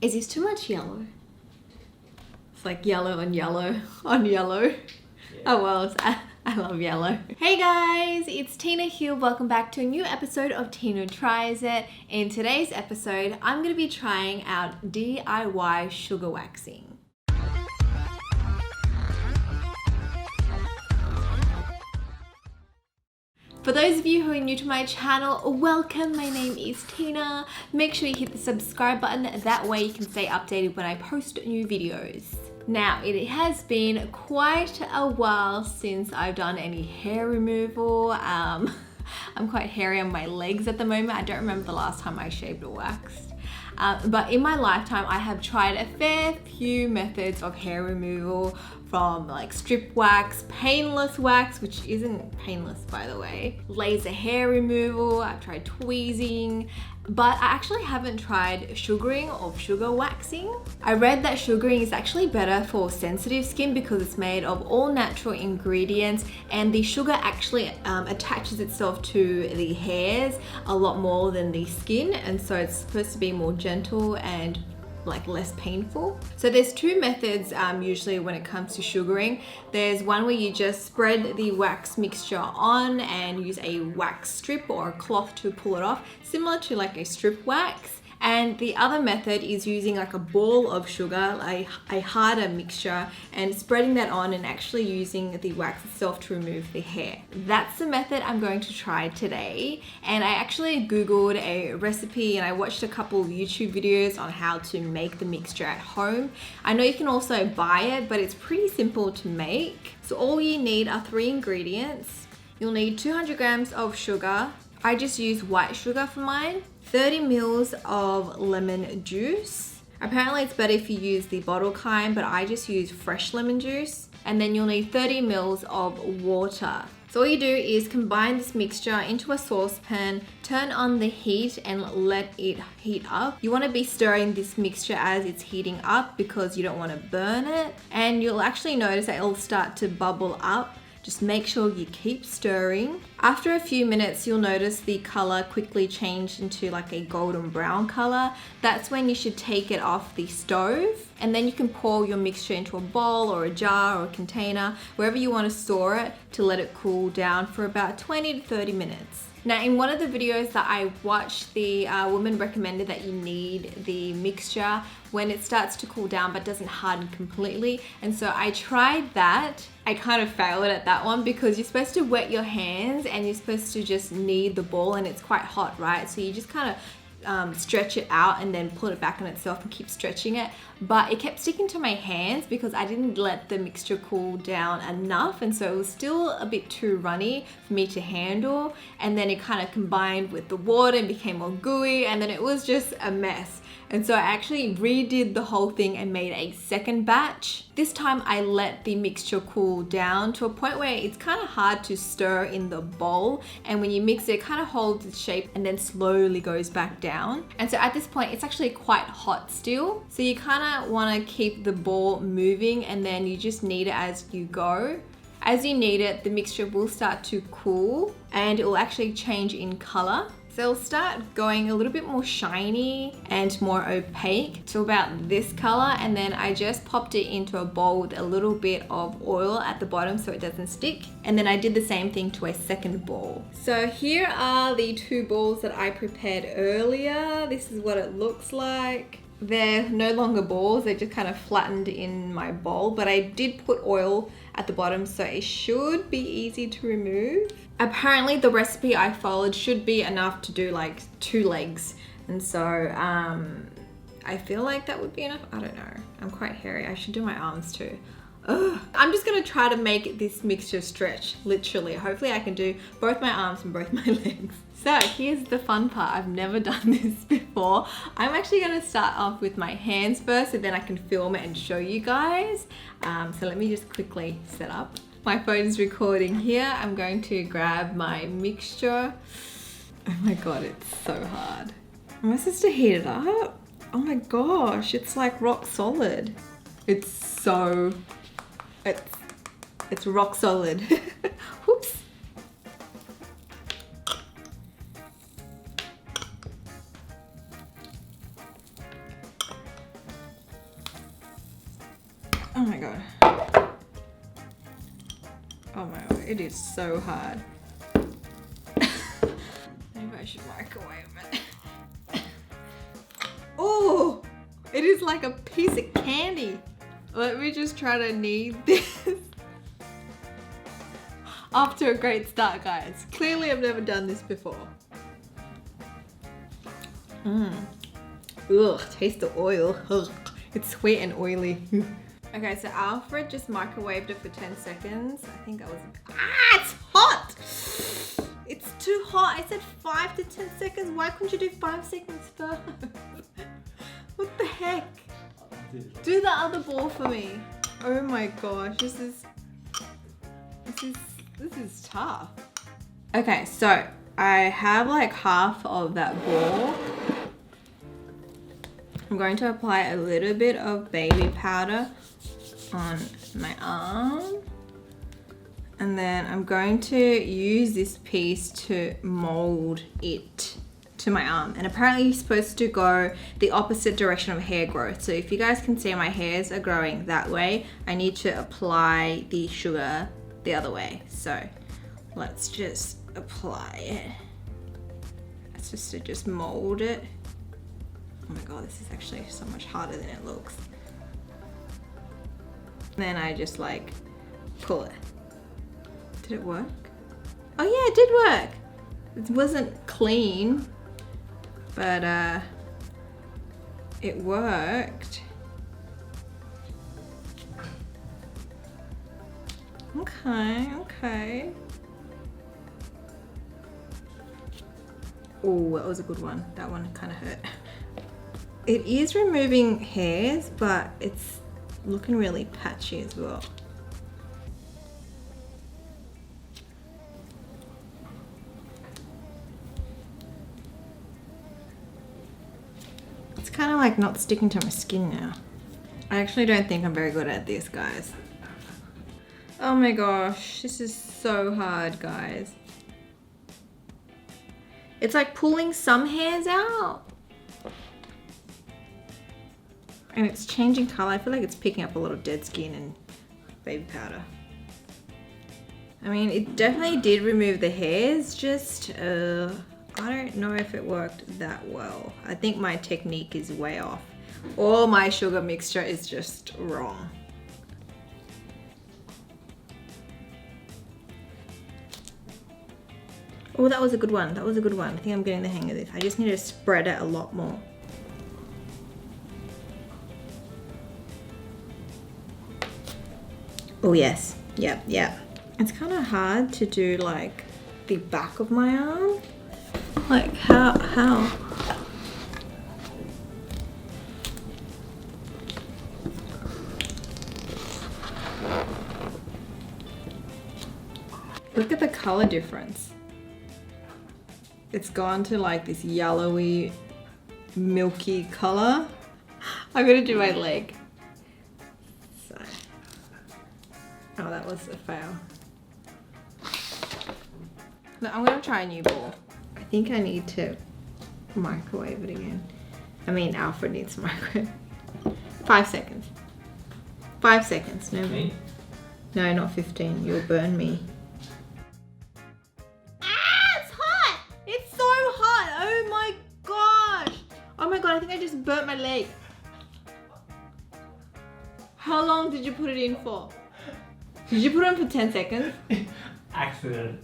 Is this too much yellow? It's like yellow on yellow on yellow. Yeah. Oh well, I love yellow. Hey guys, it's Tina here. Welcome back to a new episode of Tina Tries It. In today's episode, I'm going to be trying out DIY sugar waxing. For those of you who are new to my channel, welcome. My name is Tina. Make sure you hit the subscribe button. That way you can stay updated when I post new videos. Now, it has been quite a while since I've done any hair removal. I'm quite hairy on my legs at the moment. I don't remember the last time I shaved or waxed. But in my lifetime, I have tried a fair few methods of hair removal, from like strip wax, painless wax, which isn't painless by the way, laser hair removal, I've tried tweezing, but I actually haven't tried sugaring or sugar waxing. I read that sugaring is actually better for sensitive skin because it's made of all natural ingredients and the sugar actually attaches itself to the hairs a lot more than the skin, and so it's supposed to be more gentle and like less painful. So there's two methods usually when it comes to sugaring. There's one where you just spread the wax mixture on and use a wax strip or a cloth to pull it off, similar to like a strip wax. And the other method is using like a ball of sugar, a harder mixture, and spreading that on and actually using the wax itself to remove the hair. That's the method I'm going to try today. And I actually Googled a recipe and I watched a couple of YouTube videos on how to make the mixture at home. I know you can also buy it, but it's pretty simple to make. So all you need are 3 ingredients. You'll need 200 grams of sugar. I just use white sugar for mine. 30 mils of lemon juice. Apparently it's better if you use the bottle kind, but I just use fresh lemon juice. And then you'll need 30 mils of water. So all you do is combine this mixture into a saucepan, turn on the heat and let it heat up. You want to be stirring this mixture as it's heating up because you don't want to burn it. And you'll actually notice that it'll start to bubble up. Just make sure you keep stirring. After a few minutes, you'll notice the color quickly change into like a golden brown color. That's when you should take it off the stove. And then you can pour your mixture into a bowl or a jar or a container, wherever you want to store it, to let it cool down for about 20 to 30 minutes. Now, in one of the videos that I watched, the woman recommended that you knead the mixture when it starts to cool down but doesn't harden completely. And so I tried that. I kind of failed at that one because you're supposed to wet your hands and you're supposed to just knead the ball, and it's quite hot, right? So you just kind of stretch it out and then pull it back on itself and keep stretching it. But it kept sticking to my hands because I didn't let the mixture cool down enough, and so it was still a bit too runny for me to handle. And then it kind of combined with the water and became all gooey, and then it was just a mess. And so I actually redid the whole thing and made a second batch. This time I let the mixture cool down to a point where it's kind of hard to stir in the bowl. And when you mix it, it kind of holds its shape and then slowly goes back down. And so at this point, it's actually quite hot still. So you kind of want to keep the ball moving and then you just knead it as you go. As you knead it, the mixture will start to cool and it will actually change in color. So it'll start going a little bit more shiny and more opaque to about this color, and then I just popped it into a bowl with a little bit of oil at the bottom so it doesn't stick. And then I did the same thing to a second bowl. So here are the 2 balls that I prepared earlier. This is what it looks like. They're no longer balls, they're just kind of flattened in my bowl, but I did put oil at the bottom so it should be easy to remove. Apparently the recipe I followed should be enough to do like 2 legs, and so I feel like that would be enough. I don't know, I'm quite hairy. I should do my arms too. Ugh. I'm just gonna try to make this mixture stretch, literally. Hopefully I can do both my arms and both my legs. So here's the fun part. I've never done this before. I'm actually gonna start off with my hands first so then I can film it and show you guys. So let me just quickly set up. My phone is recording here. I'm going to grab my mixture. Oh my God, it's so hard. Am I supposed to heat it up? Oh my gosh, it's like rock solid. It's rock solid. Whoops. Oh my god. Oh my god, it is so hard. Maybe I should microwave it. Oh, it is like a piece of candy. Let me just try to knead this. Off to a great start, guys. Clearly I've never done this before. Ugh, taste the oil. Ugh. It's sweet and oily. Okay, so Alfred just microwaved it for 10 seconds. I think I was... Ah, it's hot! It's too hot. I said 5 to 10 seconds. Why couldn't you do 5 seconds first? What the heck? Do the other ball for me. Oh my gosh, this is tough. Okay, so I have like half of that ball. I'm going to apply a little bit of baby powder on my arm. And then I'm going to use this piece to mold it to my arm. And apparently you're supposed to go the opposite direction of hair growth. So if you guys can see my hairs are growing that way, I need to apply the sugar the other way. So let's just apply it. It's just to just mold it. Oh my god, this is actually so much harder than it looks. Then I just like pull it. Did it work? Oh yeah, it did work. It wasn't clean, but it worked. Okay. Oh, that was a good one. That one kind of hurt. It is removing hairs, but it's looking really patchy as well. It's kind of like not sticking to my skin now. I actually don't think I'm very good at this, guys. Oh my gosh, this is so hard, guys. It's like pulling some hairs out. And it's changing color. I feel like it's picking up a lot of dead skin and baby powder. I mean, it definitely did remove the hairs, just I don't know if it worked that well. I think my technique is way off. Or my sugar mixture is just wrong. Oh, that was a good one. That was a good one. I think I'm getting the hang of this. I just need to spread it a lot more. Oh yes, yep. It's kind of hard to do like the back of my arm. Like how? Look at the color difference. It's gone to like this yellowy, milky color. I'm gonna do my leg. Oh, that was a fail. No, I'm gonna try a new ball. I think I need to microwave it again. I mean, Alfred needs to microwave. 5 seconds. 5 seconds, no more. No, not 15. You'll burn me. Ah, it's hot! It's so hot! Oh my gosh! Oh my god, I think I just burnt my leg. How long did you put it in for? Did you put it in for 10 seconds? Accident.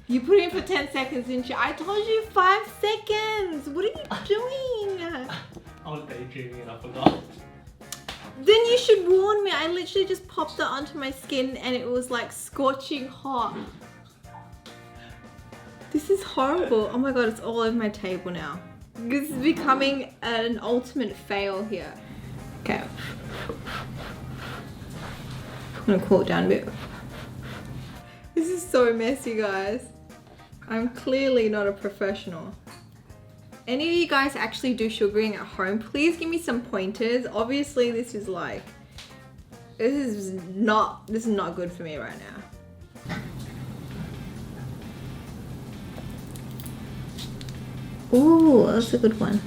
You put it in for 10 seconds, didn't you? I told you 5 seconds. What are you doing? I was daydreaming and I forgot. Then you should warn me. I literally just popped it onto my skin and it was like scorching hot. This is horrible. Oh my god, it's all over my table now. This is becoming an ultimate fail here. Okay. I'm gonna cool it down a bit. This is so messy, guys. I'm clearly not a professional. Any of you guys actually do sugaring at home? Please give me some pointers. Obviously, this is not good for me right now. Ooh, that's a good one.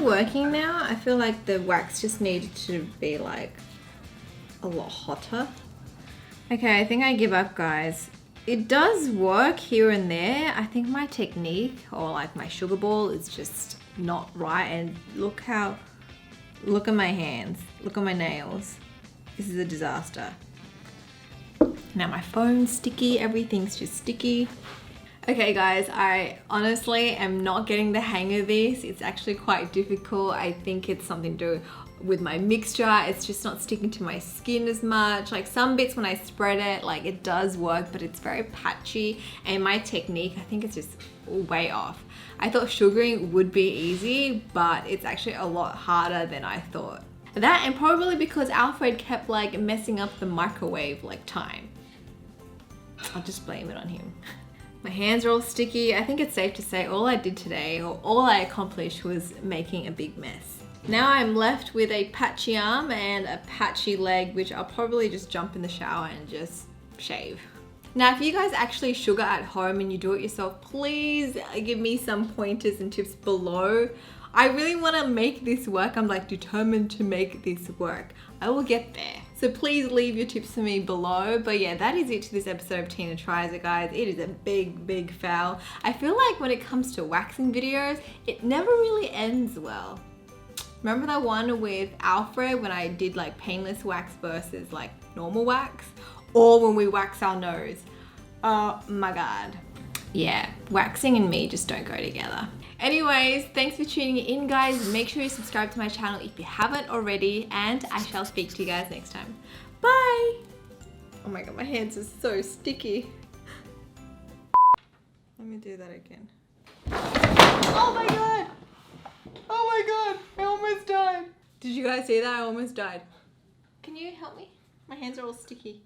still working now. I feel like the wax just needed to be like a lot hotter. Okay, I think I give up, guys. It does work here and there. I think my technique or like my sugar ball is just not right. And look at my hands. Look at my nails. This is a disaster. Now my phone's sticky. Everything's just sticky. Okay guys, I honestly am not getting the hang of this. It's actually quite difficult. I think it's something to do with my mixture. It's just not sticking to my skin as much. Like some bits when I spread it, like it does work, but it's very patchy. And my technique, I think it's just way off. I thought sugaring would be easy, but it's actually a lot harder than I thought. That and probably because Alfred kept like messing up the microwave like time. I'll just blame it on him. My hands are all sticky. I think it's safe to say all I did today, or all I accomplished, was making a big mess. Now I'm left with a patchy arm and a patchy leg, which I'll probably just jump in the shower and just shave. Now, if you guys actually sugar at home and you do it yourself, please give me some pointers and tips below. I really want to make this work. I'm like determined to make this work. I will get there. So please leave your tips for me below. But yeah, that is it to this episode of Tina Tries It, guys. It is a big fail. I feel like when it comes to waxing videos, it never really ends well. Remember that one with Alfred when I did like painless wax versus like normal wax? Or when we wax our nose? Oh my God. Yeah, waxing and me just don't go together. Anyways, thanks for tuning in, guys. Make sure you subscribe to my channel if you haven't already, and I shall speak to you guys next time. Bye! Oh my God, my hands are so sticky. Let me do that again. Oh my God! Oh my God, I almost died. Did you guys see that? I almost died. Can you help me? My hands are all sticky.